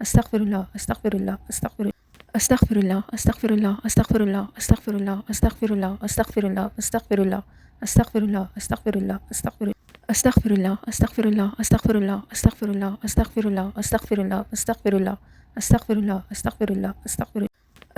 astaghfirullah, astaghfirullah, astaghfirullah. Astaghfirullah, astaghfirullah, astaghfirullah, astaghfirullah, astaghfirullah, astaghfirullah, astaghfirullah, astaghfirullah, astaghfirullah, astaghfirullah. Astaghfirullah, astaghfirullah, astaghfirullah, astaghfirullah, astaghfirullah, astaghfirullah, astaghfirullah, astaghfirullah, astaghfirullah, astaghfirullah.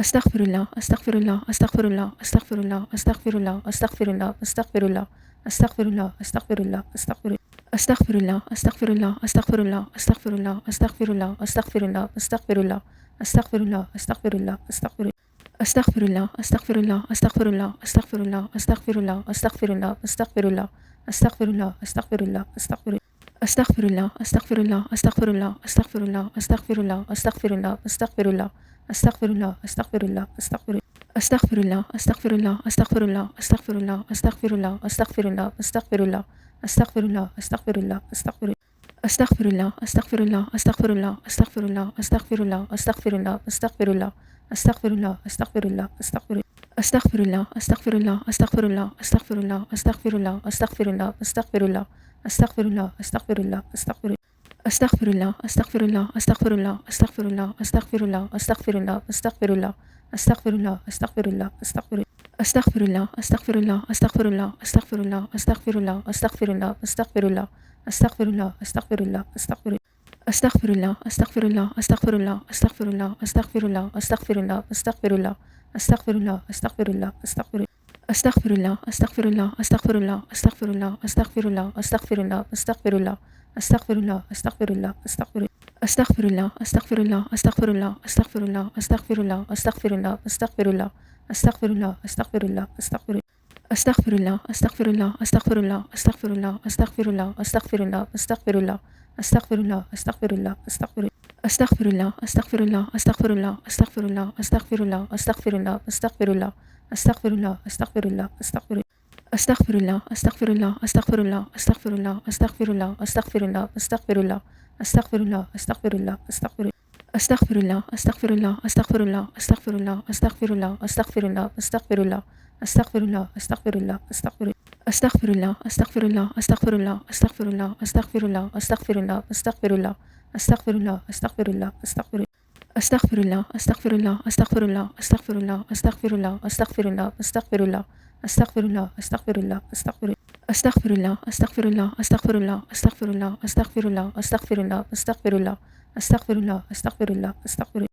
Astaghfirullah, astaghfirullah, astaghfirullah, astaghfirullah, astaghfirullah, astaghfirullah, astaghfirullah, astaghfirullah, astaghfirullah, astaghfirullah. Astaghfirullah, astaghfirullah, astaghfirullah, astaghfirullah, astaghfirullah, astaghfirullah, astaghfirullah, astaghfirullah, astaghfirullah, astaghfirullah. Astaghfirullah, astaghfirullah, astaghfirullah, astaghfirullah, astaghfirullah, astaghfirullah, astaghfirullah, astaghfirullah, astaghfirullah, astaghfirullah. Astaghfirullah, astaghfirullah, astaghfirullah, astaghfirullah, astaghfirullah, astaghfirullah, astaghfirullah, astaghfirullah, astaghfirullah, astaghfirullah. Astaghfirullah, astaghfirullah, astaghfirullah, astaghfirullah, astaghfirullah, astaghfirullah, astaghfirullah, astaghfirullah, astaghfirullah, astaghfirullah. Astaghfirullah, astaghfirullah, astaghfirullah, astaghfirullah, astaghfirullah, astaghfirullah, astaghfirullah, astaghfirullah, astaghfirullah, astaghfirullah. Astaghfirullah, astaghfirullah, astaghfirullah, astaghfirullah, astaghfirullah, astaghfirullah, astaghfirullah, astaghfirullah, astaghfirullah, astaghfirullah. Astaghfirullah, astaghfirullah, astaghfirullah, astaghfirullah, astaghfirullah, astaghfirullah, astaghfirullah, astaghfirullah, astaghfirullah, astaghfirullah. Astaghfirullah, astaghfirullah, astaghfirullah, astaghfirullah, astaghfirullah, astaghfirullah, astaghfirullah, astaghfirullah, astaghfirullah, astaghfirullah. Astaghfirullah, astaghfirullah, astaghfirullah, astaghfirullah, astaghfirullah, astaghfirullah, astaghfirullah, astaghfirullah, astaghfirullah, astaghfirullah. Astaghfirullah, astaghfirullah, astaghfirullah, astaghfirullah, astaghfirullah, astaghfirullah, astaghfirullah, astaghfirullah, astaghfirullah, astaghfirullah. Astaghfirullah, astaghfirullah, astaghfirullah, astaghfirullah, astaghfirullah, astaghfirullah, astaghfirullah, astaghfirullah, astaghfirullah, astaghfirullah. Astaghfirullah, astaghfirullah, astaghfirullah, astaghfirullah, astaghfirullah, astaghfirullah, astaghfirullah, astaghfirullah, astaghfirullah, astaghfirullah. Astaghfirullah, astaghfirullah, astaghfirullah, astaghfirullah, astaghfirullah, astaghfirullah, astaghfirullah, astaghfirullah, astaghfirullah, astaghfirullah. Astaghfirullah, astaghfirullah, astaghfirullah, astaghfirullah, astaghfirullah, astaghfirullah, astaghfirullah, astaghfirullah, astaghfirullah, astaghfirullah. Astaghfirullah, astaghfirullah, astaghfirullah, astaghfirullah, astaghfirullah, astaghfirullah, astaghfirullah, astaghfirullah, astaghfirullah, astaghfirullah. Astaghfirullah, astaghfirullah, astaghfirullah, astaghfirullah, astaghfirullah, astaghfirullah, astaghfirullah, astaghfirullah, astaghfirullah, astaghfirullah. Astaghfirullah, astaghfirullah, astaghfirullah, astaghfirullah, astaghfirullah, astaghfirullah, astaghfirullah, astaghfirullah, astaghfirullah, astaghfirullah. Astaghfirullah, astaghfirullah, astaghfirullah, astaghfirullah, astaghfirullah, astaghfirullah, astaghfirullah, astaghfirullah, astaghfirullah, astaghfirullah. Astaghfirullah, astaghfirullah, astaghfirullah, astaghfirullah, astaghfirullah, astaghfirullah, astaghfirullah, astaghfirullah, astaghfirullah, astaghfirullah. Astaghfirullah, astaghfirullah, astaghfirullah, astaghfirullah, astaghfirullah, astaghfirullah, astaghfirullah, astaghfirullah, astaghfirullah, astaghfirullah.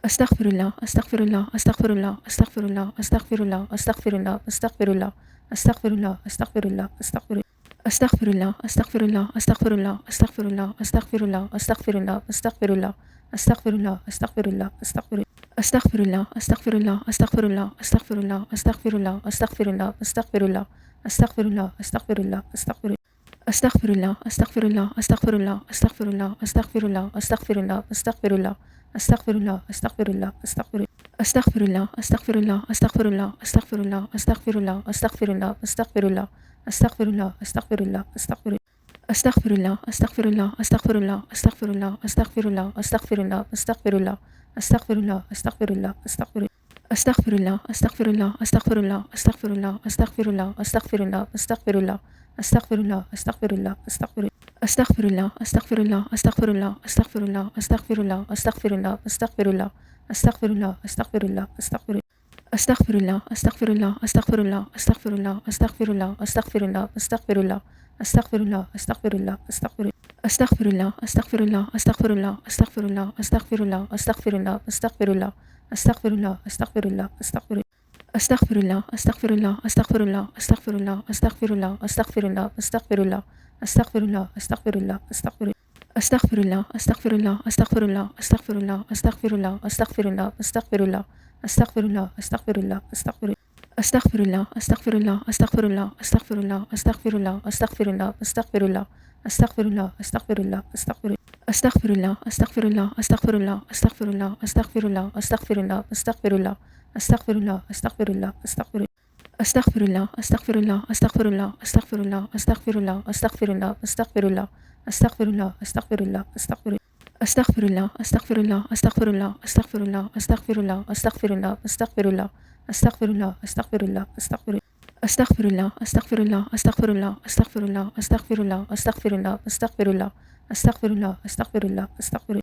Astaghfirullah, astaghfirullah, astaghfirullah, astaghfirullah, astaghfirullah, astaghfirullah, astaghfirullah, astaghfirullah, astaghfirullah, astaghfirullah. Astaghfirullah, astaghfirullah, astaghfirullah, astaghfirullah, astaghfirullah, astaghfirullah, astaghfirullah, astaghfirullah, astaghfirullah, astaghfirullah. Astaghfirullah, astaghfirullah, astaghfirullah, astaghfirullah, astaghfirullah, astaghfirullah, astaghfirullah, astaghfirullah, astaghfirullah, astaghfirullah. Astaghfirullah, astaghfirullah, astaghfirullah, astaghfirullah, astaghfirullah, astaghfirullah, astaghfirullah, astaghfirullah, astaghfirullah, astaghfirullah. Astaghfirullah, astaghfirullah, astaghfirullah, astaghfirullah, astaghfirullah, astaghfirullah, astaghfirullah, astaghfirullah, astaghfirullah, astaghfirullah. Astaghfirullah, astaghfirullah, astaghfirullah, astaghfirullah, astaghfirullah, astaghfirullah, astaghfirullah, astaghfirullah, astaghfirullah, astaghfirullah. Astaghfirullah, astaghfirullah, astaghfirullah, astaghfirullah, astaghfirullah, astaghfirullah, astaghfirullah, astaghfirullah, astaghfirullah, astaghfirullah. Astaghfirullah, astaghfirullah, astaghfirullah, astaghfirullah, astaghfirullah, astaghfirullah, astaghfirullah, astaghfirullah, astaghfirullah, astaghfirullah. Astaghfirullah, astaghfirullah, astaghfirullah, astaghfirullah, astaghfirullah, astaghfirullah, astaghfirullah, astaghfirullah, astaghfirullah, astaghfirullah. Astaghfirullah, astaghfirullah, astaghfirullah, astaghfirullah, astaghfirullah, astaghfirullah, astaghfirullah, astaghfirullah, astaghfirullah, astaghfirullah. Astaghfirullah, astaghfirullah, astaghfirullah, astaghfirullah, astaghfirullah, astaghfirullah, astaghfirullah, astaghfirullah, astaghfirullah, astaghfirullah. Astaghfirullah, astaghfirullah, astaghfirullah, astaghfirullah, astaghfirullah, astaghfirullah, astaghfirullah, astaghfirullah, astaghfirullah, astaghfirullah. Astaghfirullah, astaghfirullah, astaghfirullah, astaghfirullah, astaghfirullah, astaghfirullah, astaghfirullah, astaghfirullah, astaghfirullah, astaghfirullah. Astaghfirullah, astaghfirullah, astaghfirullah, astaghfirullah, astaghfirullah, astaghfirullah, astaghfirullah, astaghfirullah, astaghfirullah, astaghfirullah. Astaghfirullah, astaghfirullah, astaghfirullah, astaghfirullah, astaghfirullah, astaghfirullah, astaghfirullah, astaghfirullah, astaghfirullah, astaghfirullah.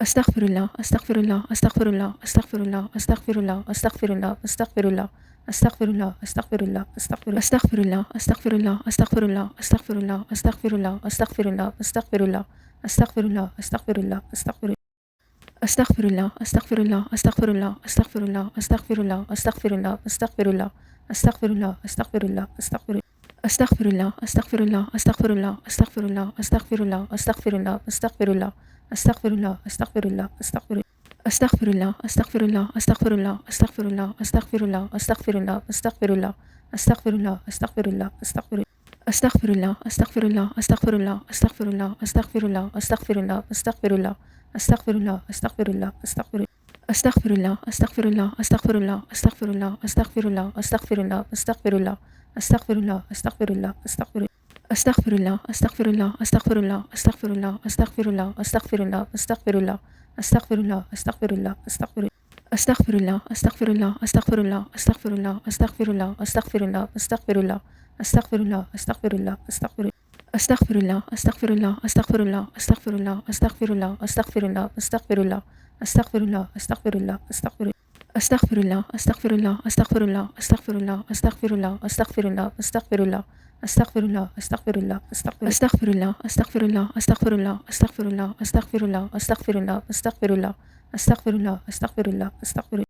Astaghfirullah, astaghfirullah, astaghfirullah, astaghfirullah, astaghfirullah, astaghfirullah, astaghfirullah, astaghfirullah, astaghfirullah, astaghfirullah, astaghfirullah, astaghfirullah, astaghfirullah, astaghfirullah, astaghfirullah, astaghfirullah, astaghfirullah, astaghfirullah, astaghfirullah. Astaghfirullah, astaghfirullah, astaghfirullah, astaghfirullah, astaghfirullah, astaghfirullah, astaghfirullah, astaghfirullah, astaghfirullah, astaghfirullah. Astaghfirullah, astaghfirullah, astaghfirullah, astaghfirullah, astaghfirullah, astaghfirullah, astaghfirullah, astaghfirullah, astaghfirullah, astaghfirullah. Astaghfirullah, astaghfirullah, astaghfirullah, astaghfirullah, astaghfirullah, astaghfirullah, astaghfirullah, astaghfirullah, astaghfirullah, astaghfirullah. Astaghfirullah, astaghfirullah, astaghfirullah, astaghfirullah, astaghfirullah, astaghfirullah, astaghfirullah, astaghfirullah, astaghfirullah, astaghfirullah. Astaghfirullah, astaghfirullah, astaghfirullah, astaghfirullah, astaghfirullah, astaghfirullah, astaghfirullah, astaghfirullah, astaghfirullah, astaghfirullah. Astaghfirullah, astaghfirullah, astaghfirullah, astaghfirullah, astaghfirullah, astaghfirullah, astaghfirullah, astaghfirullah, astaghfirullah, astaghfirullah. Astaghfirullah, astaghfirullah, astaghfirullah, astaghfirullah, astaghfirullah, astaghfirullah, astaghfirullah, astaghfirullah, astaghfirullah, astaghfirullah. Astaghfirullah, astaghfirullah, astaghfirullah, astaghfirullah, astaghfirullah, astaghfirullah, astaghfirullah, astaghfirullah, astaghfirullah, astaghfirullah. Astaghfirullah, astaghfirullah, astaghfirullah, astaghfirullah, astaghfirullah, astaghfirullah, astaghfirullah, astaghfirullah, astaghfirullah, astaghfirullah, astaghfirullah, astaghfirullah, astaghfirullah, astaghfirullah, astaghfirullah, astaghfirullah, astaghfirullah, astaghfirullah, astaghfirullah. Astaghfirullah, astaghfirullah, astaghfirullah, astaghfirullah, astaghfirullah, astaghfirullah, astaghfirullah, astaghfirullah, astaghfirullah, astaghfirullah.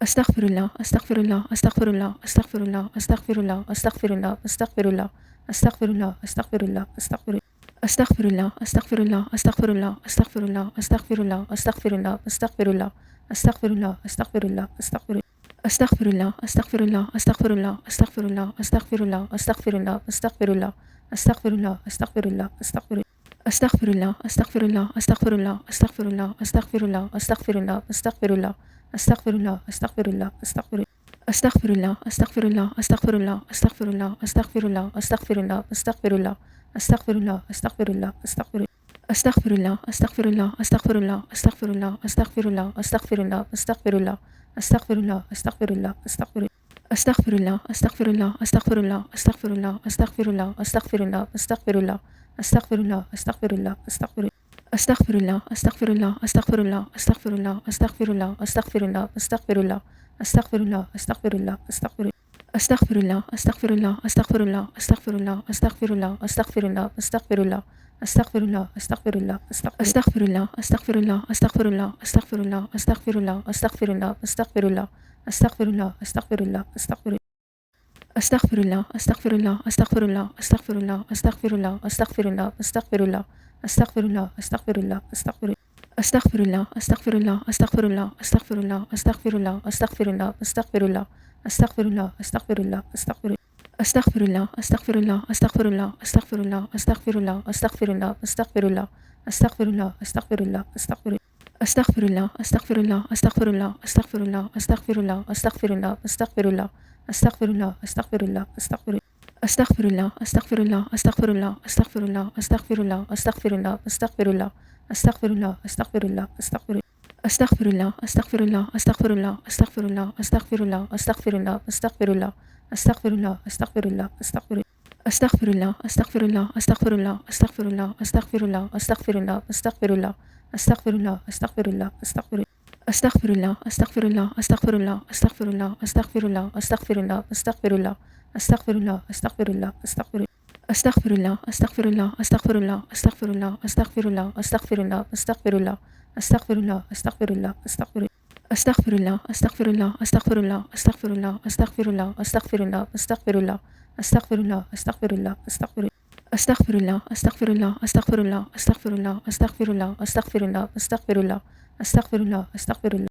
Astaghfirullah, astaghfirullah, astaghfirullah, astaghfirullah, astaghfirullah, astaghfirullah, astaghfirullah, astaghfirullah, astaghfirullah, astaghfirullah. Astaghfirullah, astaghfirullah, astaghfirullah, astaghfirullah, astaghfirullah, astaghfirullah, astaghfirullah, astaghfirullah, astaghfirullah, astaghfirullah. Astaghfirullah, astaghfirullah, astaghfirullah, astaghfirullah, astaghfirullah, astaghfirullah, astaghfirullah, astaghfirullah, astaghfirullah, astaghfirullah. Astaghfirullah, astaghfirullah, astaghfirullah, astaghfirullah, astaghfirullah, astaghfirullah, astaghfirullah, astaghfirullah, astaghfirullah, astaghfirullah. Astaghfirullah, astaghfirullah, astaghfirullah, astaghfirullah, astaghfirullah, astaghfirullah, astaghfirullah, astaghfirullah, astaghfirullah, astaghfirullah. Astaghfirullah, astaghfirullah, astaghfirullah, astaghfirullah, astaghfirullah, astaghfirullah, astaghfirullah, astaghfirullah, astaghfirullah, astaghfirullah. Astaghfirullah, astaghfirullah, astaghfirullah, astaghfirullah, astaghfirullah, astaghfirullah, astaghfirullah, astaghfirullah, astaghfirullah, astaghfirullah. Astaghfirullah, astaghfirullah, astaghfirullah, astaghfirullah, astaghfirullah, astaghfirullah, astaghfirullah, astaghfirullah, astaghfirullah, astaghfirullah, astaghfirullah, astaghfirullah, astaghfirullah, astaghfirullah, astaghfirullah, astaghfirullah, astaghfirullah, astaghfirullah, astaghfirullah. Astaghfirullah, astaghfirullah, astaghfirullah, astaghfirullah, astaghfirullah, astaghfirullah, astaghfirullah, astaghfirullah, astaghfirullah, astaghfirullah. Astaghfirullah, astaghfirullah, astaghfirullah, astaghfirullah, astaghfirullah, astaghfirullah, astaghfirullah, astaghfirullah, astaghfirullah, astaghfirullah. Astaghfirullah, astaghfirullah, astaghfirullah, astaghfirullah, astaghfirullah, astaghfirullah, astaghfirullah, astaghfirullah, astaghfirullah, astaghfirullah. Astaghfirullah, astaghfirullah, astaghfirullah, astaghfirullah, astaghfirullah, astaghfirullah, astaghfirullah, astaghfirullah, astaghfirullah, astaghfirullah. Astaghfirullah, astaghfirullah, astaghfirullah, astaghfirullah, astaghfirullah, astaghfirullah, astaghfirullah, astaghfirullah, astaghfirullah, astaghfirullah. Astaghfirullah, astaghfirullah, astaghfirullah, astaghfirullah, astaghfirullah, astaghfirullah, astaghfirullah, astaghfirullah, astaghfirullah, astaghfirullah. Astaghfirullah, astaghfirullah, astaghfirullah, astaghfirullah, astaghfirullah, astaghfirullah, astaghfirullah, astaghfirullah, astaghfirullah, astaghfirullah. Astaghfirullah, astaghfirullah, astaghfirullah, astaghfirullah, astaghfirullah, astaghfirullah, astaghfirullah, astaghfirullah, astaghfirullah, astaghfirullah. Astaghfirullah, astaghfirullah, astaghfirullah, astaghfirullah, astaghfirullah, astaghfirullah, astaghfirullah, astaghfirullah, astaghfirullah, astaghfirullah. Astaghfirullah, astaghfirullah, astaghfirullah, astaghfirullah, astaghfirullah, astaghfirullah, astaghfirullah, astaghfirullah, astaghfirullah, astaghfirullah. Astaghfirullah, astaghfirullah, astaghfirullah, astaghfirullah, astaghfirullah, astaghfirullah, astaghfirullah, astaghfirullah, astaghfirullah, astaghfirullah.